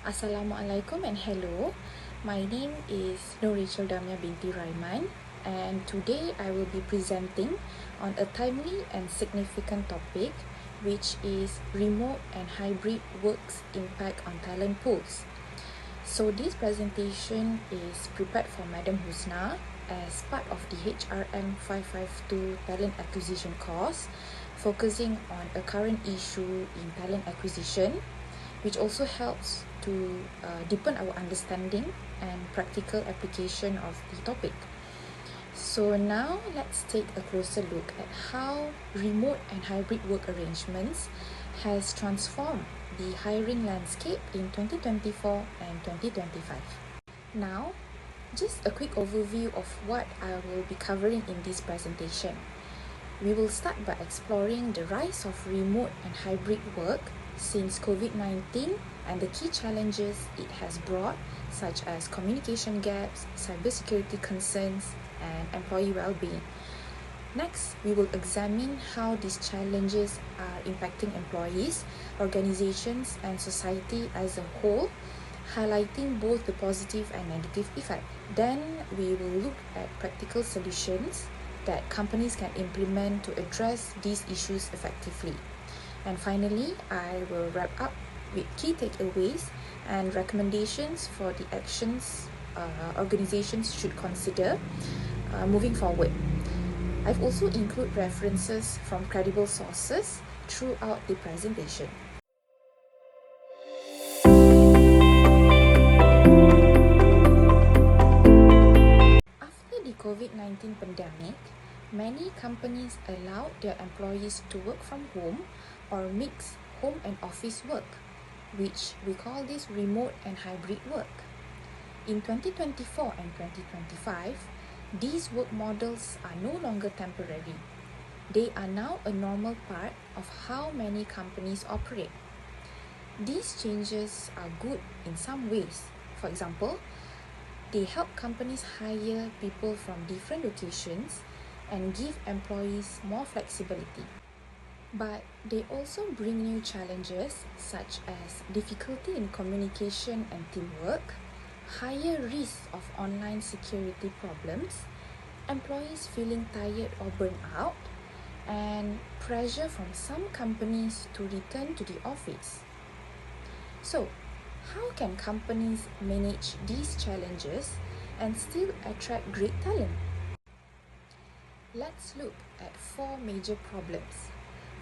Assalamualaikum and hello. My name is Raichel Damia Binti Raiman, and today I will be presenting on a timely and significant topic, which is remote and hybrid work's impact on talent pools. So this presentation is prepared for Madam Husna as part of the HRM552 talent acquisition course, focusing on a current issue in talent acquisition, which also helps to deepen our understanding and practical application of the topic. So now let's take a closer look at how remote and hybrid work arrangements has transformed the hiring landscape in 2024 and 2025. Now, just a quick overview of what I will be covering in this presentation. We will start by exploring the rise of remote and hybrid work since COVID-19 and the key challenges it has brought, such as communication gaps, cybersecurity concerns, and employee well-being. Next, we will examine how these challenges are impacting employees, organizations, and society as a whole, highlighting both the positive and negative effect. Then, we will look at practical solutions that companies can implement to address these issues effectively. And finally, I will wrap up with key takeaways and recommendations for the actions organizations should consider moving forward. I've also included references from credible sources throughout the presentation. After the COVID-19 pandemic, many companies allowed their employees to work from home or mix home and office work, which we call this remote and hybrid work. In 2024 and 2025, these work models are no longer temporary. They are now a normal part of how many companies operate. These changes are good in some ways. For example, they help companies hire people from different locations and give employees more flexibility. But they also bring new challenges such as difficulty in communication and teamwork, higher risk of online security problems, employees feeling tired or burnt out, and pressure from some companies to return to the office. So, how can companies manage these challenges and still attract great talent? Let's look at 4 major problems.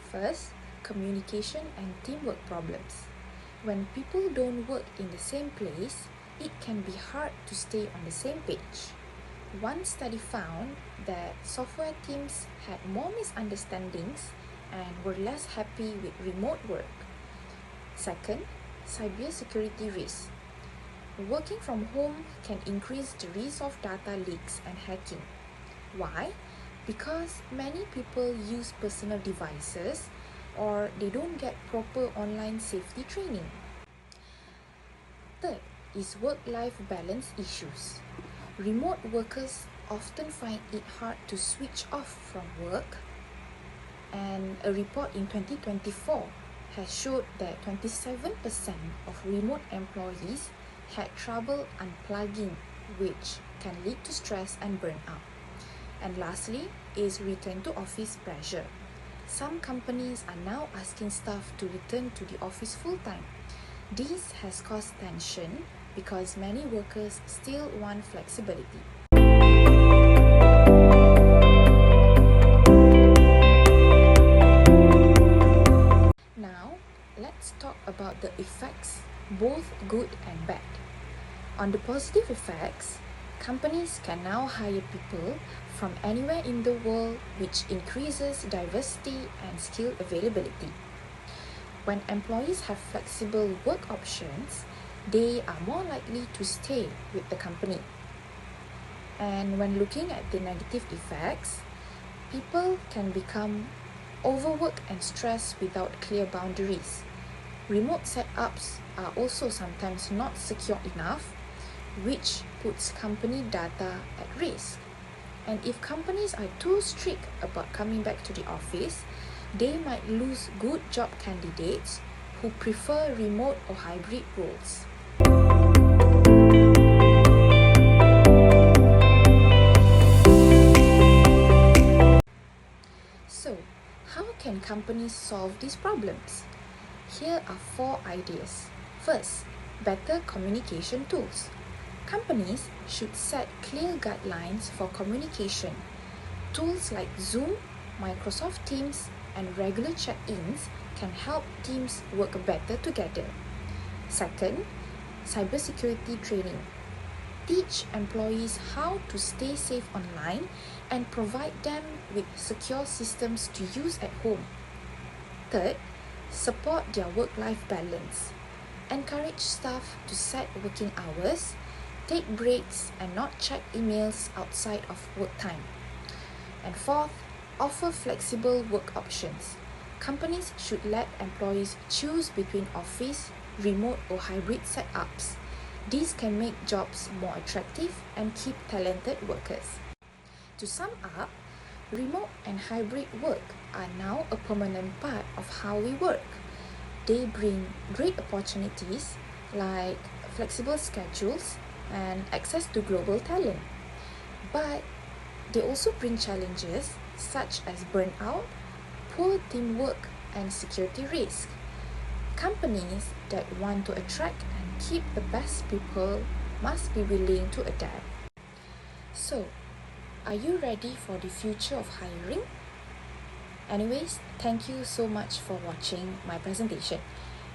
First, communication and teamwork problems. When people don't work in the same place, it can be hard to stay on the same page. One study found that software teams had more misunderstandings and were less happy with remote work. Second, cybersecurity risks. Working from home can increase the risk of data leaks and hacking. Why? Because many people use personal devices or they don't get proper online safety training. Third is work-life balance issues. Remote workers often find it hard to switch off from work, and a report in 2024 has showed that 27% of remote employees had trouble unplugging, which can lead to stress and burnout. And lastly is return to office pressure. Some companies are now asking staff to return to the office full-time. This has caused tension because many workers still want flexibility. Now, let's talk about the effects, both good and bad. On the positive effects, companies can now hire people from anywhere in the world, which increases diversity and skill availability. When employees have flexible work options, they are more likely to stay with the company. And when looking at the negative effects, people can become overworked and stressed without clear boundaries. Remote setups are also sometimes not secure enough, which puts company data at risk. And if companies are too strict about coming back to the office, they might lose good job candidates who prefer remote or hybrid roles. So, how can companies solve these problems? Here are 4 ideas. First, better communication tools. Companies should set clear guidelines for communication. Tools like Zoom, Microsoft Teams, and regular check-ins can help teams work better together. Second, cybersecurity training. Teach employees how to stay safe online and provide them with secure systems to use at home. Third, support their work-life balance. Encourage staff to set working hours, take breaks, and not check emails outside of work time. And fourth, offer flexible work options. Companies should let employees choose between office, remote, or hybrid setups. These can make jobs more attractive and keep talented workers. To sum up, remote and hybrid work are now a permanent part of how we work. They bring great opportunities like flexible schedules and access to global talent. But they also bring challenges such as burnout, poor teamwork, and security risk. Companies that want to attract and keep the best people must be willing to adapt. So, are you ready for the future of hiring? Anyways, thank you so much for watching my presentation,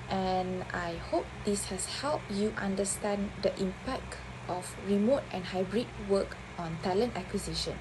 and I hope this has helped you understand the impact of remote and hybrid work on talent acquisition.